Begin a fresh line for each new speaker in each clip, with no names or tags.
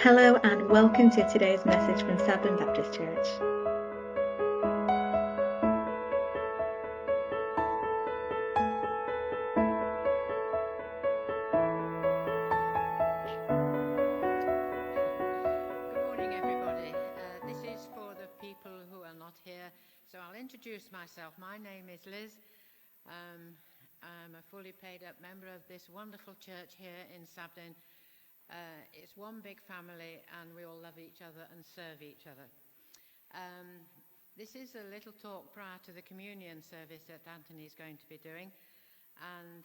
Hello and welcome to today's message from Sabden Baptist Church.
Good morning, everybody. This is for the people who are not here, so I'll introduce myself. My name is Liz. I'm a fully paid up member of this wonderful church here in Sabden. It's one big family and we all love each other and serve each other. This is a little talk prior to the communion service that Anthony's going to be doing, and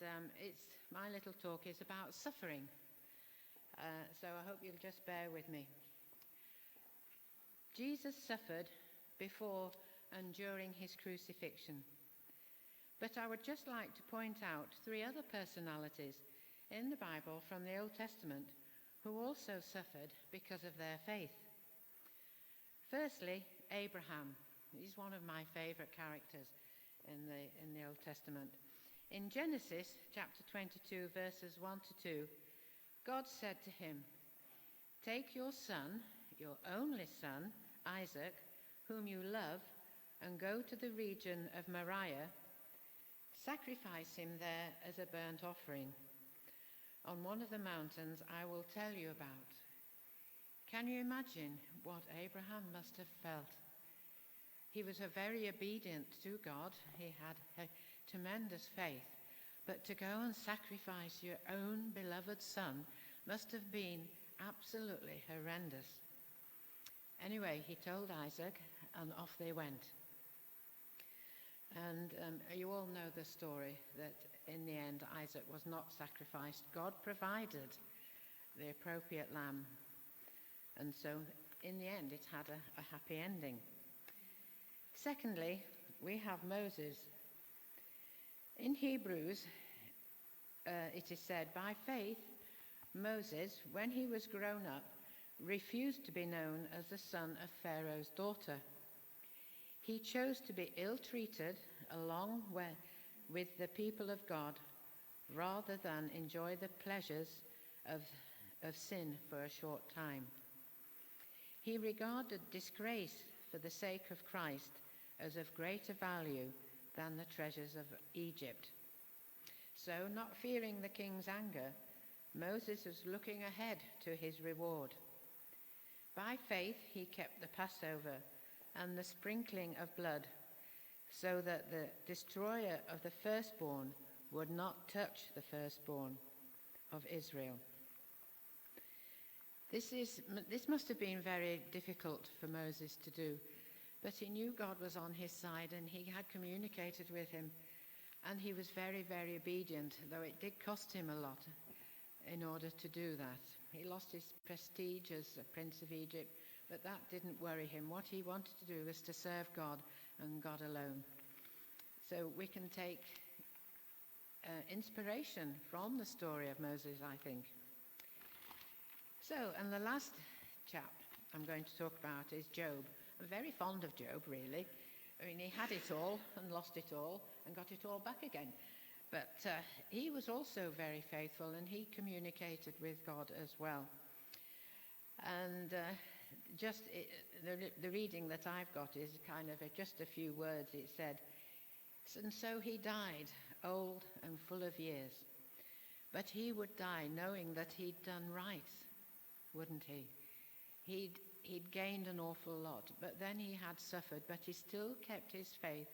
my little talk is about suffering. So I hope you'll just bear with me. Jesus suffered before and during his crucifixion. But I would just like to point out three other personalities in the Bible from the Old Testament who also suffered because of their faith. Firstly, Abraham. He's one of my favourite characters in the Old Testament. In Genesis chapter 22, verses 1 to 2, God said to him, "Take your son, your only son, Isaac, whom you love, and go to the region of Moriah. Sacrifice him there as a burnt offering on one of the mountains I will tell you about." Can you imagine what Abraham must have felt? He was very obedient to God. He had a tremendous faith. But to go and sacrifice your own beloved son must have been absolutely horrendous. Anyway, he told Isaac, and off they went. And you all know the story, that in the end Isaac was not sacrificed. God provided the appropriate lamb, and so in the end it had a happy ending. Secondly, we have Moses. In Hebrews it is said, "By faith Moses, when he was grown up, refused to be known as the son of Pharaoh's daughter. He chose to be ill-treated along with the people of God rather than enjoy the pleasures of sin for a short time. He regarded disgrace for the sake of Christ as of greater value than the treasures of Egypt." So, not fearing the king's anger, Moses was looking ahead to his reward. By faith he kept the Passover and the sprinkling of blood, so that the destroyer of the firstborn would not touch the firstborn of Israel. This must have been very difficult for Moses to do, but he knew God was on his side and he had communicated with him, and he was very, very obedient, though it did cost him a lot in order to do that. He lost his prestige as a prince of Egypt, but that didn't worry him. What he wanted to do was to serve God and God alone. So we can take inspiration from the story of Moses, I think. So, and the last chap I'm going to talk about is Job. I'm very fond of Job, really. I mean, he had it all and lost it all and got it all back again. But he was also very faithful, and he communicated with God as well. And the reading that I've got is kind of just a few words. It said, "And so he died, old and full of years. But he would die knowing that he'd done right, wouldn't he? He'd gained an awful lot, but then he had suffered, but he still kept his faith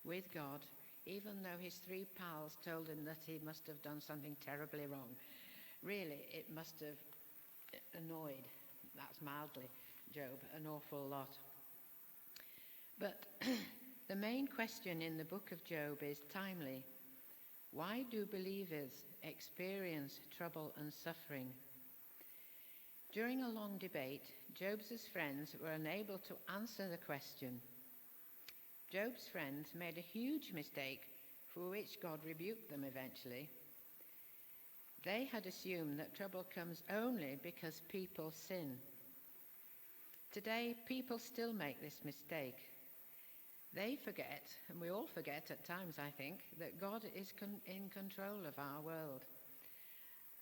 with God, even though his three pals told him that he must have done something terribly wrong. Really, it must have annoyed, that's mildly, Job, an awful lot. But the main question in the book of Job is timely. Why do believers experience trouble and suffering? During a long debate, Job's friends were unable to answer the question. Job's friends made a huge mistake for which God rebuked them eventually. They had assumed that trouble comes only because people sin. Today, people still make this mistake. They forget, and we all forget at times, I think, that God is in control of our world.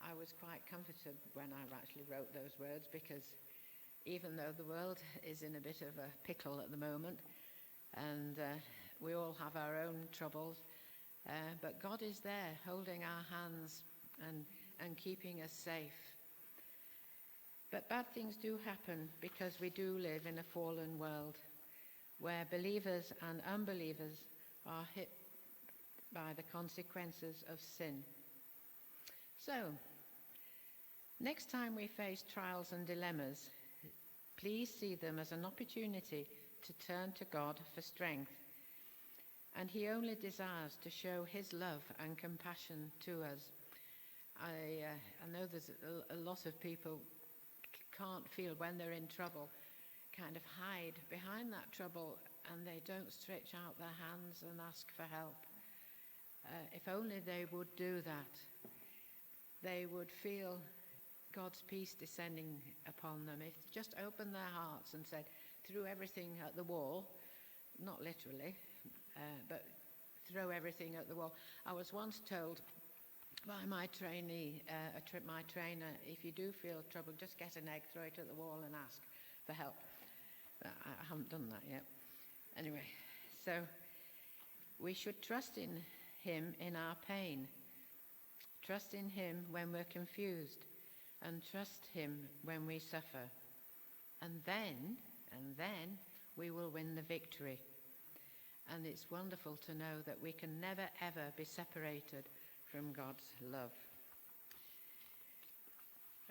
I was quite comforted when I actually wrote those words, because even though the world is in a bit of a pickle at the moment, and we all have our own troubles, but God is there holding our hands and keeping us safe. But bad things do happen because we do live in a fallen world where believers and unbelievers are hit by the consequences of sin. So, next time we face trials and dilemmas, please see them as an opportunity to turn to God for strength. And he only desires to show his love and compassion to us. I know there's a lot of people can't feel when they're in trouble, kind of hide behind that trouble, and they don't stretch out their hands and ask for help. If only they would do that, they would feel God's peace descending upon them. If they just opened their hearts and said, threw everything at the wall, not literally, but throw everything at the wall. I was once told by my trainee, my trainer, if you do feel trouble, just get an egg, throw it at the wall and ask for help. But I haven't done that yet. Anyway, so we should trust in him in our pain, trust in him when we're confused, and trust him when we suffer. And then we will win the victory. And it's wonderful to know that we can never, ever be separated from God's love.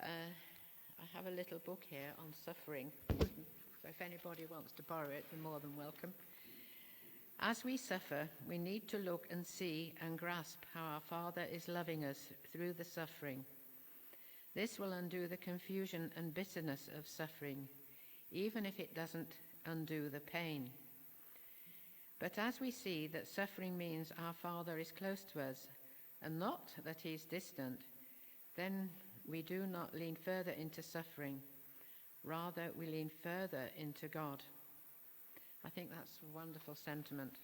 I have a little book here on suffering. So if anybody wants to borrow it, you're more than welcome. As we suffer, we need to look and see and grasp how our Father is loving us through the suffering. This will undo the confusion and bitterness of suffering, even if it doesn't undo the pain. But as we see that suffering means our Father is close to us, and not that he's distant, then we do not lean further into suffering. Rather, we lean further into God. I think that's a wonderful sentiment.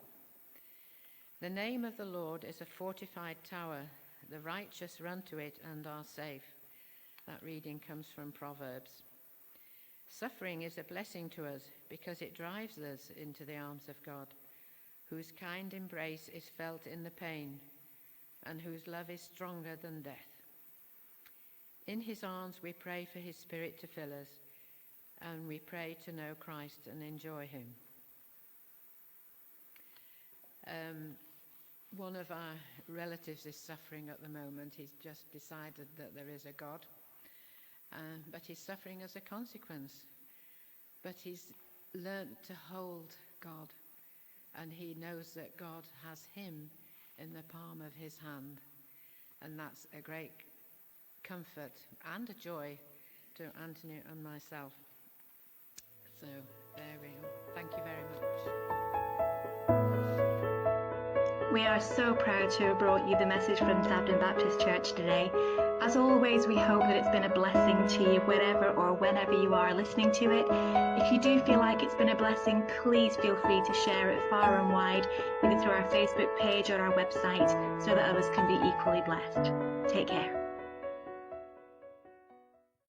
The name of the Lord is a fortified tower. The righteous run to it and are safe. That reading comes from Proverbs. Suffering is a blessing to us because it drives us into the arms of God, whose kind embrace is felt in the pain, and whose love is stronger than death. In his arms we pray for his Spirit to fill us, and we pray to know Christ and enjoy him. One of our relatives is suffering at the moment. He's just decided that there is a God, but he's suffering as a consequence. But he's learned to hold God, and he knows that God has him in the palm of his hand. And that's a great comfort and a joy to Anthony and myself. So there we are. Thank you very much.
We are so proud to have brought you the message from Sabden Baptist Church today. As always, we hope that it's been a blessing to you wherever or whenever you are listening to it. If you do feel like it's been a blessing, please feel free to share it far and wide, either through our Facebook page or our website, so that others can be equally blessed. Take care.